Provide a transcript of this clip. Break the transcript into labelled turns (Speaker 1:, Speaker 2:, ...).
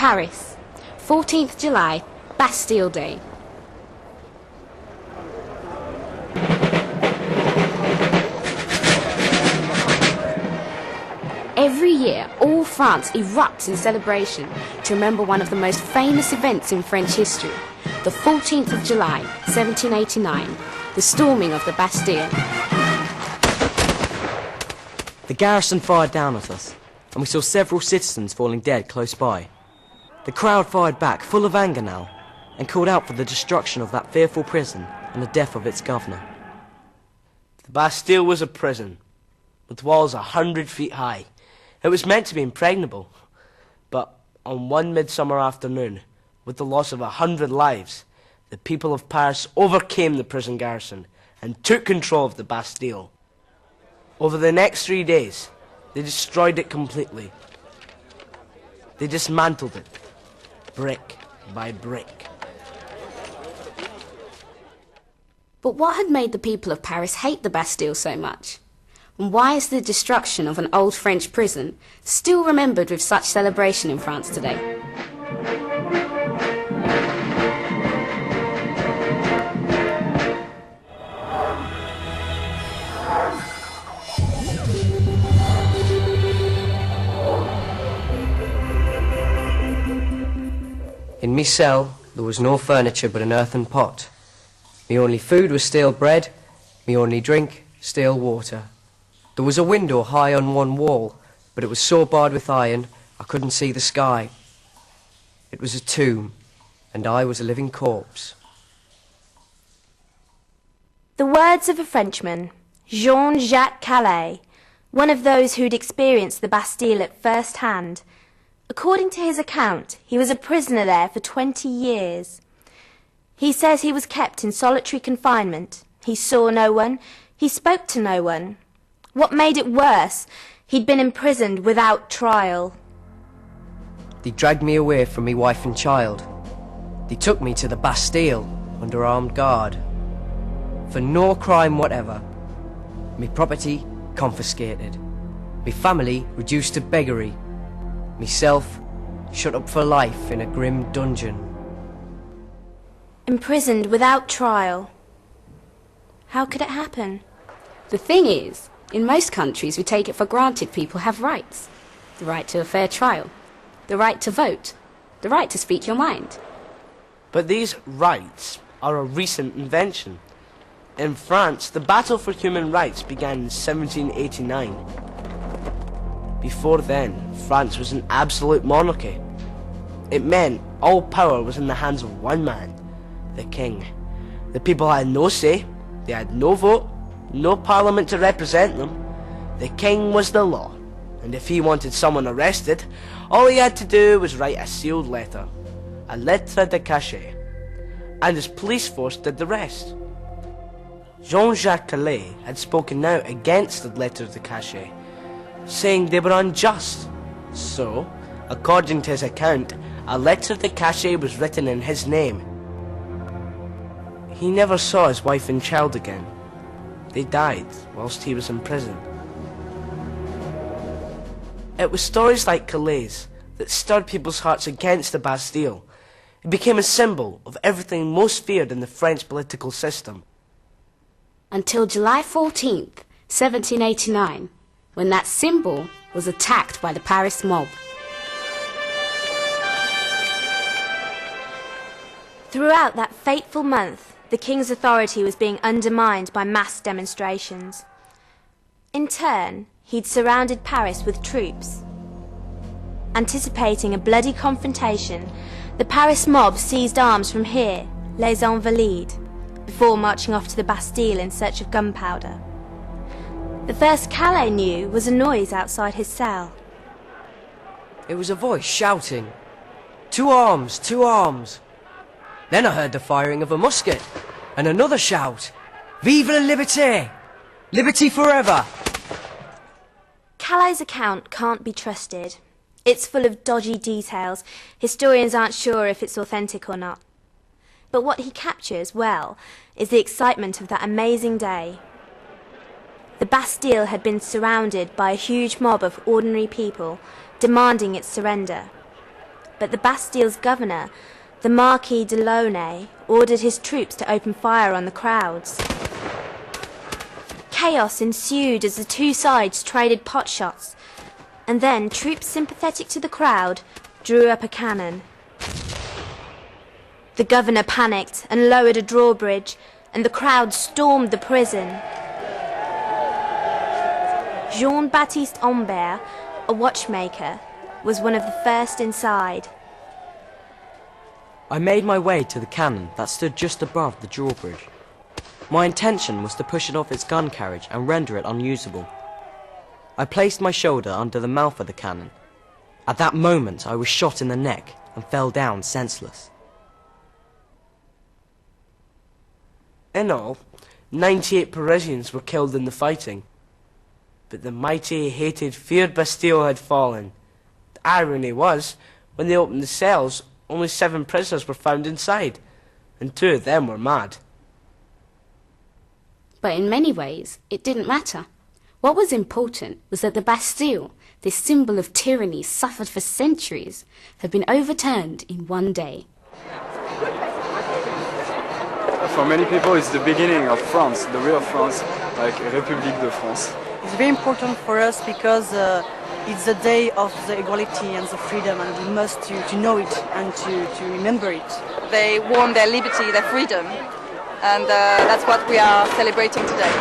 Speaker 1: Paris, 14th July, Bastile Day. Every year, all France erupts in celebration to remember one of the most famous events in French history, the 14th of July, 1789, the storming of the Bastille.
Speaker 2: The garrison fired down at us, and we saw several citizens falling dead close by. The crowd fired back, full of anger now, and called out for the destruction of that fearful prison and the death of its governor.
Speaker 3: The Bastille was a prison, with walls 100 feet high. It was meant to be impregnable, but on one midsummer afternoon, with the loss of 100 lives, the people of Paris overcame the prison garrison and took control of the Bastille. Over the next 3 days, they destroyed it completely. They dismantled it, brick by brick.
Speaker 1: But what had made the people of Paris hate the Bastille so much? And why is the destruction of an old French prison still remembered with such celebration in France today?
Speaker 2: In me cell, there was no furniture but an earthen pot. Me only food was stale bread, me only drink, stale water. There was a window high on one wall, but it was so barred with iron, I couldn't see the sky. It was a tomb, and I was a living corpse.
Speaker 4: The words of a Frenchman, Jean-Jacques Calais, one of those who'd experienced the Bastille at first hand. According to his account, he was a prisoner there for 20 years. He says he was kept in solitary confinement. He saw no one. He spoke to no one. What made it worse, he'd been imprisoned without trial.
Speaker 2: They dragged me away from me wife and child. They took me to the Bastille under armed guard. For no crime whatever. Me property confiscated. Me family reduced to beggary. Myself shut up for life in a grim dungeon.
Speaker 4: Imprisoned without trial. How could it happen?
Speaker 1: The thing is, in most countries we take it for granted people have rights. The right to a fair trial, the right to vote, the right to speak your mind.
Speaker 3: But these rights are a recent invention. In France, the battle for human rights began in 1789. Before then, France was an absolute monarchy. It meant all power was in the hands of one man, the king. The people had no say, they had no vote, no parliament to represent them. The king was the law, and if he wanted someone arrested, all he had to do was write a sealed letter, a lettre de cachet, and his police force did the rest. Jean-Jacques Calais had spoken out against the lettre de cachet, saying they were unjust. So, according to his account, a lettre de cachet was written in his name. He never saw his wife and child again. They died whilst he was in prison. It was stories like Calais that stirred people's hearts against the Bastille. It became a symbol of everything most feared in the French political system.
Speaker 1: Until July 14th, 1789, when that symbol was attacked by the Paris mob.
Speaker 4: Throughout that fateful month, the king's authority was being undermined by mass demonstrations. In turn, he'd surrounded Paris with troops. Anticipating a bloody confrontation, the Paris mob seized arms from here, Les Invalides, before marching off to the Bastille in search of gunpowder. The first Calais knew was a noise outside his cell.
Speaker 2: It was a voice shouting, "To arms! To arms!" Then I heard the firing of a musket, and another shout, "Vive la liberté! Liberty forever!"
Speaker 4: Calais' account can't be trusted. It's full of dodgy details. Historians aren't sure if it's authentic or not. But what he captures well is the excitement of that amazing day. The Bastille had been surrounded by a huge mob of ordinary people demanding its surrender. but the Bastile's governor, the Marquis de Launay, ordered his troops to open fire on the crowds. Chaos ensued as the two sides traded potshots, and then troops sympathetic to the crowd drew up a cannon. The governor panicked and lowered a drawbridge, and the crowd stormed the prison. Jean-Baptiste Humbert, a watchmaker, was one of the first inside.
Speaker 5: I made my way to the cannon that stood just above the drawbridge. My intention was to push it off its gun carriage and render it unusable. I placed my shoulder under the mouth of the cannon. At that moment I was shot in the neck and fell down senseless.
Speaker 3: In all, 98 Parisians were killed in the fighting. But the mighty, hated, feared Bastille had fallen. The irony was, when they opened the cells, only 7 prisoners were found inside, and 2 of them were mad.
Speaker 1: But in many ways, it didn't matter. What was important was that the Bastille, this symbol of tyranny suffered for centuries, had been overturned in one day.
Speaker 6: For many people, it's the beginning of France, the real France, like République de France.
Speaker 7: It's very important for us because it's the day of the equality and the freedom, and we must to know it and to remember it.
Speaker 8: They won their liberty, their freedom, and that's what we are celebrating today.